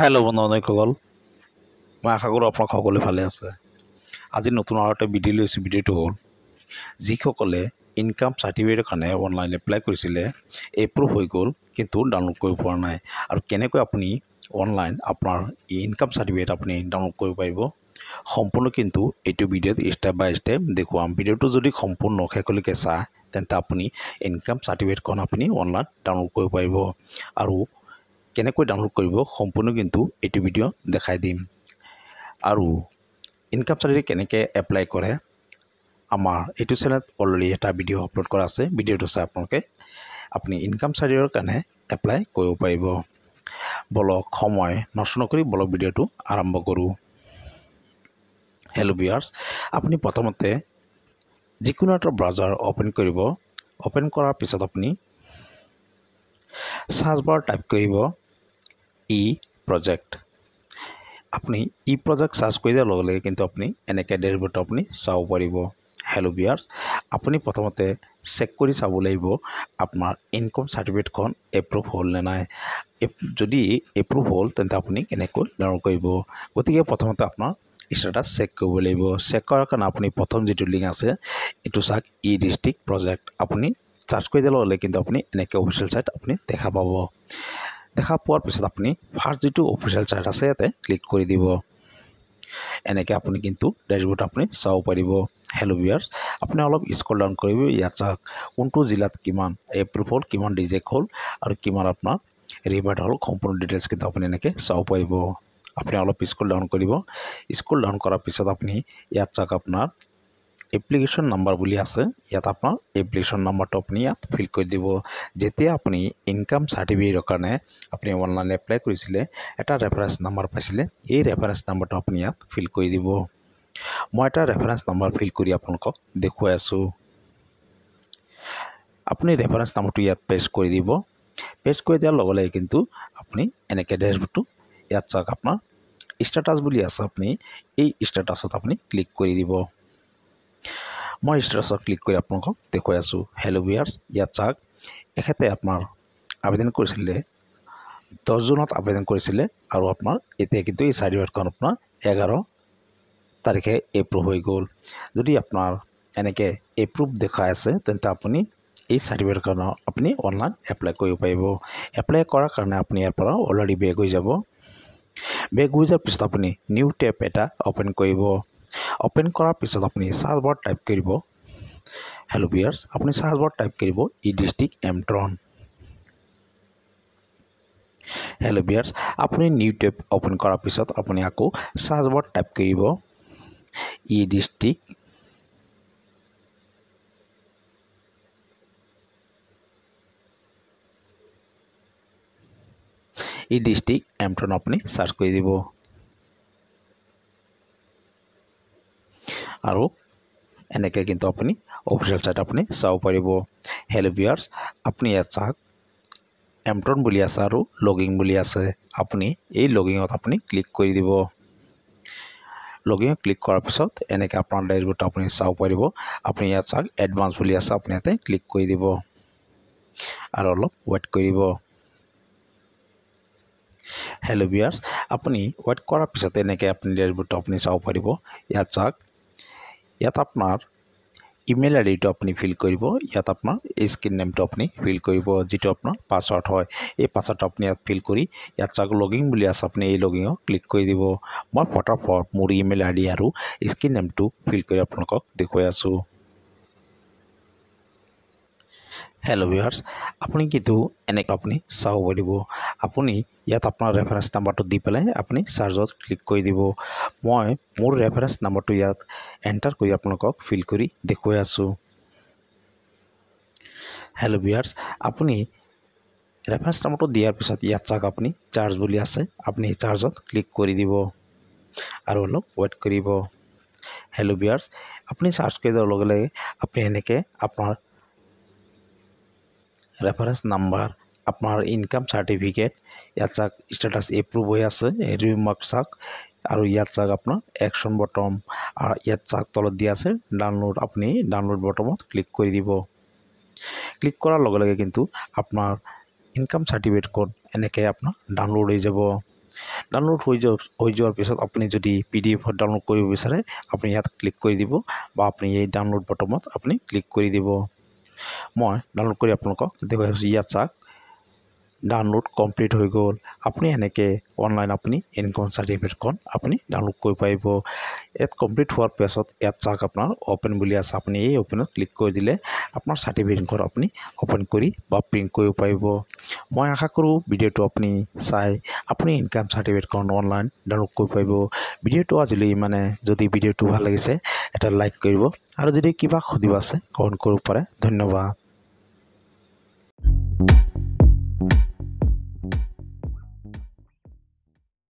Hello' বন্ধুসকল, মই আশা কৰোঁ আপোনাক সকলোৱে ভালে আছে। আজি নতুন আৰু এটা ভিডিঅ' লৈছোঁ। ভিডিঅ'টো হ'ল যিসকলে ইনকাম চাৰ্টিফিকেটৰ কাৰণে অনলাইন এপ্লাই কৰিছিলে, এপ্ৰুভ হৈ গ'ল কিন্তু ডাউনলোড কৰিব পৰা নাই, আৰু কেনেকৈ আপুনি অনলাইন আপোনাৰ ইনকাম চাৰ্টিফিকেট আপুনি ডাউনলোড কৰিব পাৰিব। সম্পূৰ্ণ কিন্তু এইটো ভিডিঅ'ত ষ্টেপ বাই ষ্টেপ দেখুৱাম। ভিডিঅ'টো যদি সম্পূৰ্ণ শেষলৈকে চায় তেন্তে আপুনি ইনকাম চাৰ্টিফিকেটখন আপুনি অনলাইন ডাউনলোড কৰিব পাৰিব। আৰু কেনেকৈ ডাউনলোড কৰিব সম্পূৰ্ণ কিন্তু এইটো ভিডিঅ' দেখাই দিম। আৰু ইনকাম চাৰ্টিফিকেট কেনেকৈ এপ্লাই কৰে আমাৰ এইটো চেনেলত অলৰেডি এটা ভিডিঅ' আপলোড কৰা আছে। ভিডিঅ'টো চাই আপোনালোকে আপুনি ইনকাম চাৰ্টিফিকেটৰ কাৰণে এপ্লাই কৰিব পাৰিব। বলক সময় নষ্ট নকৰি বলক ভিডিঅ'টো আৰম্ভ কৰোঁ। হেল্ল' ভিউৱাৰ্ছ, আপুনি প্ৰথমতে যিকোনো এটা ব্ৰাউজাৰ অ'পেন কৰিব। অ'পেন কৰাৰ পিছত আপুনি সাৰ্চ বাৰ টাইপ কৰিব ই প্ৰজেক্ট। আপুনি ই প্ৰজেক্ট সাৰ্চ কৰি দিয়াৰ লগে লগে কিন্তু আপুনি এনেকৈ ডেশবৰ্ডটো আপুনি চাব পাৰিব। হেল্ল' ভিউৱাৰ্ছ, আপুনি প্ৰথমতে চেক কৰি চাব লাগিব আপোনাৰ ইনকাম চাৰ্টিফিকেটখন এপ্ৰুভ হ'ল নে নাই। যদি এপ্ৰুভ হ'ল তেন্তে আপুনি কেনেকৈ ডাউনলোড কৰিব। গতিকে প্ৰথমতে আপোনাৰ ষ্টেটাছ চেক কৰিব লাগিব। চেক কৰাৰ কাৰণে আপুনি প্ৰথম যিটো লিংক আছে এইটো চাওক, ই ডিষ্ট্ৰিক্ট প্ৰজেক্ট। আপুনি চাৰ্চ কৰি দিয়াৰ লগে লগে কিন্তু আপুনি এনেকৈ অফিচিয়েল চাইট আপুনি দেখা পাব। দেখা পোৱাৰ পিছত আপুনি ফাৰ্ষ্ট যিটো অফিচিয়েল চাইট আছে ইয়াতে ক্লিক কৰি দিব। এনেকৈ আপুনি কিন্তু ডেশবৰ্ড আপুনি চাব পাৰিব। হেল্ল' ভিউৱাৰ্ছ, আপুনি অলপ স্ক্ৰল ডাউন কৰিব। ইয়াত চাওক কোনটো জিলাত কিমান এপ্ৰুভ হ'ল, কিমান ৰিজেক্ট হ'ল আৰু কিমান আপোনাৰ ৰিভাৰ্ট হ'ল, সম্পূৰ্ণ ডিটেইলছ কিন্তু আপুনি এনেকৈ চাব পাৰিব। আপুনি অলপ স্ক্ৰল ডাউন কৰিব। স্ক্ৰল ডাউন কৰাৰ পিছত আপুনি ইয়াত চাওক আপোনাৰ এপ্লিকেশ্যন নাম্বাৰ বুলি আছে। ইয়াত আপোনাৰ এপ্লিকেশ্যন নাম্বাৰটো আপুনি ইয়াত ফিল কৰি দিব। যেতিয়া আপুনি ইনকাম চাৰ্টিফিকেটৰ কাৰণে আপুনি অনলাইন এপ্লাই কৰিছিলে, এটা ৰেফাৰেঞ্চ নাম্বাৰ পাইছিলে। এই ৰেফাৰেঞ্চ নাম্বাৰটো আপুনি ইয়াত ফিল কৰি দিব। মই এটা ৰেফাৰেঞ্চ নাম্বাৰ ফিল কৰি আপোনালোকক দেখুৱাই আছোঁ। আপুনি ৰেফাৰেঞ্চ নাম্বাৰটো ইয়াত পেষ্ট কৰি দিব। পেষ্ট কৰি দিয়াৰ লগে লগে কিন্তু আপুনি এনেকৈ ডেশবৰ্ডটো ইয়াত চাওক আপোনাৰ ষ্টেটাছ বুলি আছে। আপুনি এই ষ্টেটাছত আপুনি ক্লিক কৰি দিব। মই ষ্টেটাছত ক্লিক কৰি আপোনালোকক দেখুৱাই আছোঁ। হেল্ল' ভিউৱাৰ্ছ, ইয়াত চাওক এখেতে আপোনাৰ আবেদন কৰিছিলে 10 জুনত আবেদন কৰিছিলে, আৰু আপোনাৰ এতিয়া কিন্তু এই চাৰ্টিফিকেটখন আপোনাৰ 11 তাৰিখে এপ্ৰুভ হৈ গ'ল। যদি আপোনাৰ এনেকৈ এপ্ৰুভ দেখাই আছে তেন্তে আপুনি এই চাৰ্টিফিকেটখন আপুনি অনলাইন এপ্লাই কৰিব পাৰিব। এপ্লাই কৰাৰ কাৰণে আপুনি ইয়াৰ পৰা অলৰেডি বেক হৈ যাব। বেক হৈ যোৱাৰ পিছত আপুনি নিউ টেব এটা অ'পেন কৰিব। অ'পেন কৰাৰ পিছত আপুনি সাৰ্চ বাৰত টাইপ কৰিব। হেল্ল' ভিউৱাৰ্ছ, আপুনি সাৰ্চ বাৰত টাইপ কৰিব ই ডিষ্ট্ৰিক্ট এমট্ৰন। হেল্ল' ভিউৱাৰ্ছ, আপুনি নিউ টেব অ'পেন কৰাৰ পিছত আপুনি আকৌ সাৰ্চ বাৰত টাইপ কৰিব ই ডিষ্ট্ৰিক্ট এমট্ৰন আপুনি সাৰ্চ কৰি দিব। আৰু এনেকৈ কিন্তু আপুনি অফিচিয়েল চাইট আপুনি চাব পাৰিব। হেল্ল' ভিউৱাৰ্ছ, আপুনি ইয়াত চাওক এমট্ৰন বুলি আছে আৰু লগিং বুলি আছে। আপুনি এই লগিঙত আপুনি ক্লিক কৰি দিব। লগিঙত ক্লিক কৰাৰ পিছত এনেকৈ আপোনাৰ ডেশবৰ্ডটো আপুনি চাব পাৰিব। আপুনি ইয়াত চাওক এডভান্স বুলি আছে, আপুনি ইয়াতে ক্লিক কৰি দিব আৰু অলপ ৱেইট কৰিব। হেল্ল' ভিউৱাৰ্ছ, আপুনি ৱেইট কৰাৰ পিছত এনেকৈ আপুনি ডেশবৰ্ডটো আপুনি চাব পাৰিব। ইয়াত চাওক, ইয়াত আপোনাৰ ইমেইল আইডিটো আপুনি ফিল কৰিব। ইয়াত আপোনাৰ স্ক্ৰীন নেমটো আপুনি ফিল কৰিব, যিটো আপোনাৰ পাছৱৰ্ড হয়। এই পাছৱৰ্ডটো আপুনি ইয়াত ফিল কৰি ইয়াত চাওক লগিং বুলি আছে, আপুনি এই লগিঙত ক্লিক কৰি দিব। মই ফটাফট মোৰ ইমেইল আইডি আৰু স্ক্ৰীন নেমটো ফিল কৰি আপোনালোকক দেখুৱাই আছোঁ। হেল্ল' ভিউৱাৰ্ছ, আপুনি কিন্তু এনেকৈ আপুনি চাব পাৰিব। আপুনি ইয়াত আপোনাৰ ৰেফাৰেঞ্চ নাম্বাৰটো দি পেলাই আপুনি চাৰ্জত ক্লিক কৰি দিব। মই মোৰ ৰেফাৰেঞ্চ নাম্বাৰটো ইয়াত এণ্টাৰ কৰি আপোনালোকক ফিল কৰি দেখুৱাই আছোঁ। হেল্ল' ভিউৱাৰ্ছ, আপুনি ৰেফাৰেঞ্চ নাম্বাৰটো দিয়াৰ পিছত ইয়াত চাওক আপুনি চাৰ্জ বুলি আছে, আপুনি চাৰ্জত ক্লিক কৰি দিব আৰু অলপ ৱেইট কৰিব। হেল্ল' ভিউৱাৰ্ছ, আপুনি চাৰ্জ কৰি দিয়াৰ লগে লগে আপুনি এনেকৈ আপোনাৰ ৰেফাৰেঞ্চ নাম্বাৰ, আপোনাৰ ইনকাম চাৰ্টিফিকেট, ইয়াত চাওক ষ্টেটাছ এপ্ৰুভ হৈ আছে, ৰিমাৰ্ক চাওক, আৰু ইয়াত চাওক আপোনাৰ একশ্যন বটম, আৰু ইয়াত চাওক তলত দিয়া আছে ডাউনলোড। আপুনি ডাউনলোড বটমত ক্লিক কৰি দিব। ক্লিক কৰাৰ লগে লগে কিন্তু আপোনাৰ ইনকাম চাৰ্টিফিকেটখন এনেকৈ আপোনাৰ ডাউনলোড হৈ যাব। ডাউনলোড হৈ যোৱাৰ পিছত আপুনি যদি PDF ডাউনলোড কৰিব বিচাৰে আপুনি ইয়াত ক্লিক কৰি দিব বা আপুনি এই ডাউনলোড বটনত আপুনি ক্লিক কৰি দিব। মই ডাউনলোড কৰি আপোনালোকক দেখুৱাই আছোঁ। ইয়াত চাওক ডাউনলোড কমপ্লিট হৈ গ'ল। আপুনি এনেকৈ অনলাইন আপুনি ইনকাম চাৰ্টিফিকেটখন আপুনি ডাউনলোড কৰিব পাৰিব। ইয়াত কমপ্লিট হোৱাৰ পিছত ইয়াত চাওক আপোনাৰ অ'পেন বুলি আছে। আপুনি এই অ'পেনত ক্লিক কৰি দিলে আপোনাৰ চাৰ্টিফিকেটখন আপুনি অ'পেন কৰি বা প্ৰিণ্ট কৰিব পাৰিব। মই আশা কৰোঁ ভিডিঅ'টো আপুনি চাই আপুনি ইনকাম চাৰ্টিফিকেটখন অনলাইন ডাউনলোড কৰিব পাৰিব। ভিডিঅ'টো আজিলৈ ইমানে। যদি ভিডিঅ'টো ভাল লাগিছে এটা লাইক কৰিব আৰু যদি কিবা সুধিব আছে কমেণ্ট কৰিব পাৰে। ধন্যবাদ।